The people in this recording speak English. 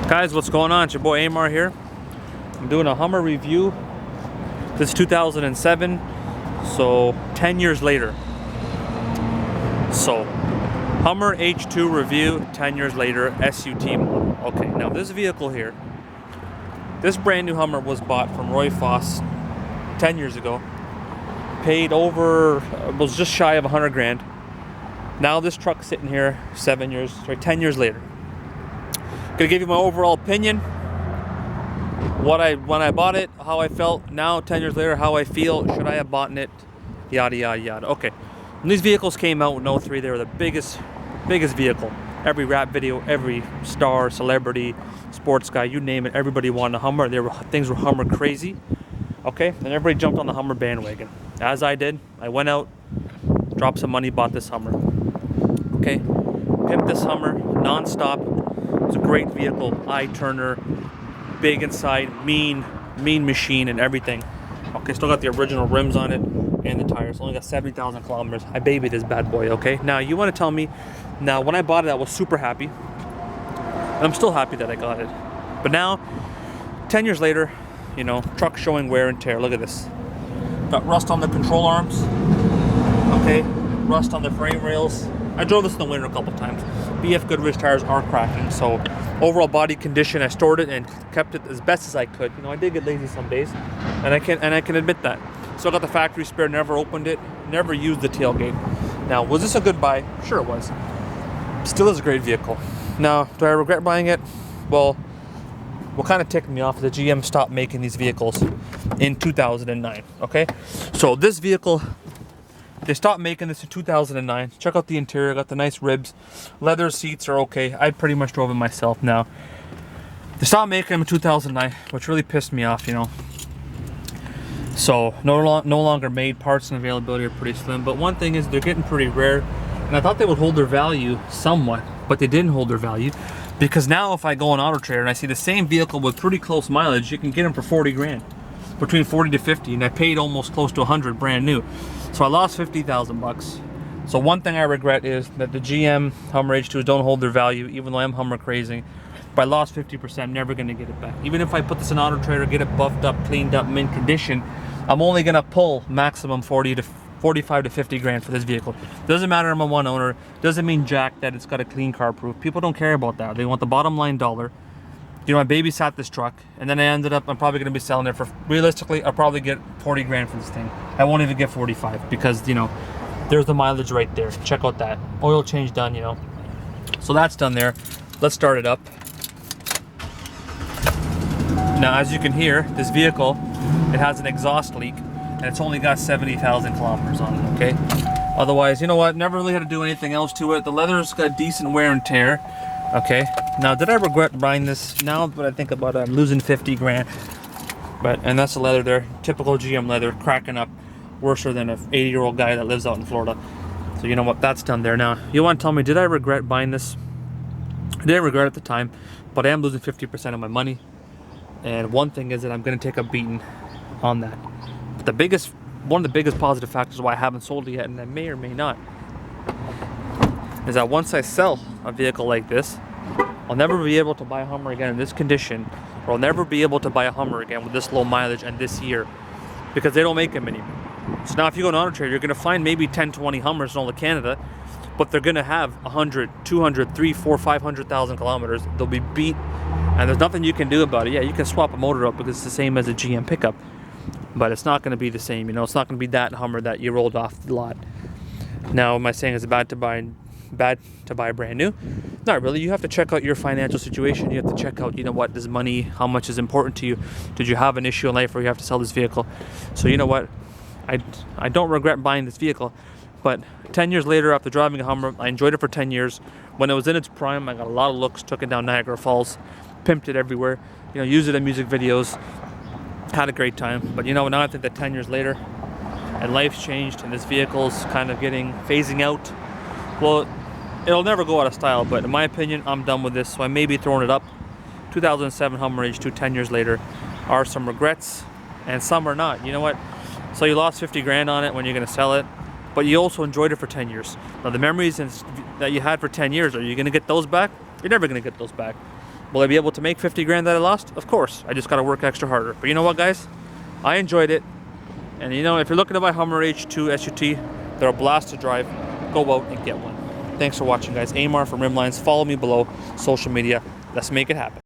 Guys, what's going on? It's your boy Amar here. I'm doing a Hummer review. This is 2007, so 10 years later. So, Hummer H2 review, 10 years later, SUT model. Okay, now this vehicle here, this brand new Hummer was bought from Roy Foss 10 years ago. Paid over, was just shy of 100 grand. Now this truck's sitting here 10 years later. Gonna give you my overall opinion, when I bought it, how I felt. Now 10 years later, how I feel. Should I have bought it? Yada yada yada. Okay, when these vehicles came out in 03, they were the biggest vehicle. Every rap video, every star, celebrity, sports guy, you name it, everybody wanted a Hummer. Things were Hummer crazy. Okay, and everybody jumped on the Hummer bandwagon. As I did, I went out, dropped some money, bought this Hummer. Okay, pimped this Hummer non-stop. It's a great vehicle, eye turner, big inside, mean machine and everything. Okay, still got the original rims on it and the tires. Only got 70,000 kilometers. I baby this bad boy. Okay, now you want to tell me, now when I bought it, I was super happy, and I'm still happy that I got it. But now, 10 years later, you know, truck showing wear and tear. Look at this. Got rust on the control arms. Okay, rust on the frame rails. I drove this in the winter a couple times. BF Goodrich tires are cracking, so overall body condition, I stored it and kept it as best as I could. You know, I did get lazy some days, and I can admit that. So I got the factory spare, never opened it, never used the tailgate. Now, was this a good buy? Sure it was. Still is a great vehicle. Now, do I regret buying it? Well, what kind of ticked me off is that GM stopped making these vehicles in 2009, okay? So this vehicle, they stopped making this in 2009. Check out the interior, got the nice ribs. Leather seats are okay. I pretty much drove it myself now. They stopped making them in 2009, which really pissed me off, you know. So, no longer made. Parts and availability are pretty slim. But one thing is, they're getting pretty rare. And I thought they would hold their value somewhat, but they didn't hold their value. Because now if I go on Auto Trader and I see the same vehicle with pretty close mileage, you can get them for 40 grand. Between 40 to 50, and I paid almost close to 100 brand new. So I lost 50,000 bucks. So one thing I regret is that the GM Hummer H2s don't hold their value, even though I'm Hummer crazy. But I lost 50%, I'm never gonna get it back. Even if I put this in Auto Trader, get it buffed up, cleaned up, mint condition, I'm only gonna pull maximum 45 to 50 grand for this vehicle. Doesn't matter I'm a one owner, doesn't mean jack that it's got a clean car proof. People don't care about that. They want the bottom line dollar. You know, I babysat this truck, and then I'm probably gonna be selling it for, realistically, I'll probably get 40 grand for this thing. I won't even get 45 because, you know, there's the mileage right there. Check out that. Oil change done, you know. So that's done there. Let's start it up. Now, as you can hear, this vehicle, it has an exhaust leak, and it's only got 70,000 kilometers on it, okay? Otherwise, you know what, never really had to do anything else to it. The leather's got decent wear and tear. Okay, now did I regret buying this? Now that I think about it, I'm losing 50 grand. And that's the leather there, typical GM leather, cracking up, worse than an 80-year-old guy that lives out in Florida. So you know what, that's done there. Now, you want to tell me, did I regret buying this? I didn't regret it at the time, but I am losing 50% of my money. And one thing is that I'm going to take a beating on that. But one of the biggest positive factors why I haven't sold it yet, and I may or may not, is that once I sell a vehicle like this, I'll never be able to buy a Hummer again in this condition, or I'll never be able to buy a Hummer again with this low mileage and this year, because they don't make them anymore. So now if you go to Auto Trader, you're going to find maybe 10, 20 Hummers in all of Canada, but they're going to have 100, 200, 300, 400, 500,000 kilometers. They'll be beat, and there's nothing you can do about it. Yeah, you can swap a motor up because it's the same as a GM pickup, but it's not going to be the same. You know, it's not going to be that Hummer that you rolled off the lot. Now, am I saying it's bad to buy brand new? Not really. You have to check out your financial situation. You have to check out, you know what, this money, how much is important to you. Did you have an issue in life where you have to sell this vehicle? So you know what, I don't regret buying this vehicle, but 10 years later, after driving a Hummer, I enjoyed it for 10 years. When it was in its prime, I got a lot of looks, took it down Niagara Falls, pimped it everywhere, you know, used it in music videos, had a great time. But you know, now I think that 10 years later, and life's changed, and this vehicle's kind of phasing out. Well, it'll never go out of style, but in my opinion, I'm done with this, so I may be throwing it up. 2007 Hummer H2, 10 years later, are some regrets, and some are not. You know what? So you lost 50 grand on it when you're going to sell it, but you also enjoyed it for 10 years. Now the memories that you had for 10 years, are you going to get those back? You're never going to get those back. Will I be able to make 50 grand that I lost? Of course. I just got to work extra harder. But you know what, guys? I enjoyed it. And you know, if you're looking to buy Hummer H2 SUT, they're a blast to drive. Go out and get one. Thanks for watching, guys. Amar from Rimlines. Follow me below. Social media. Let's make it happen.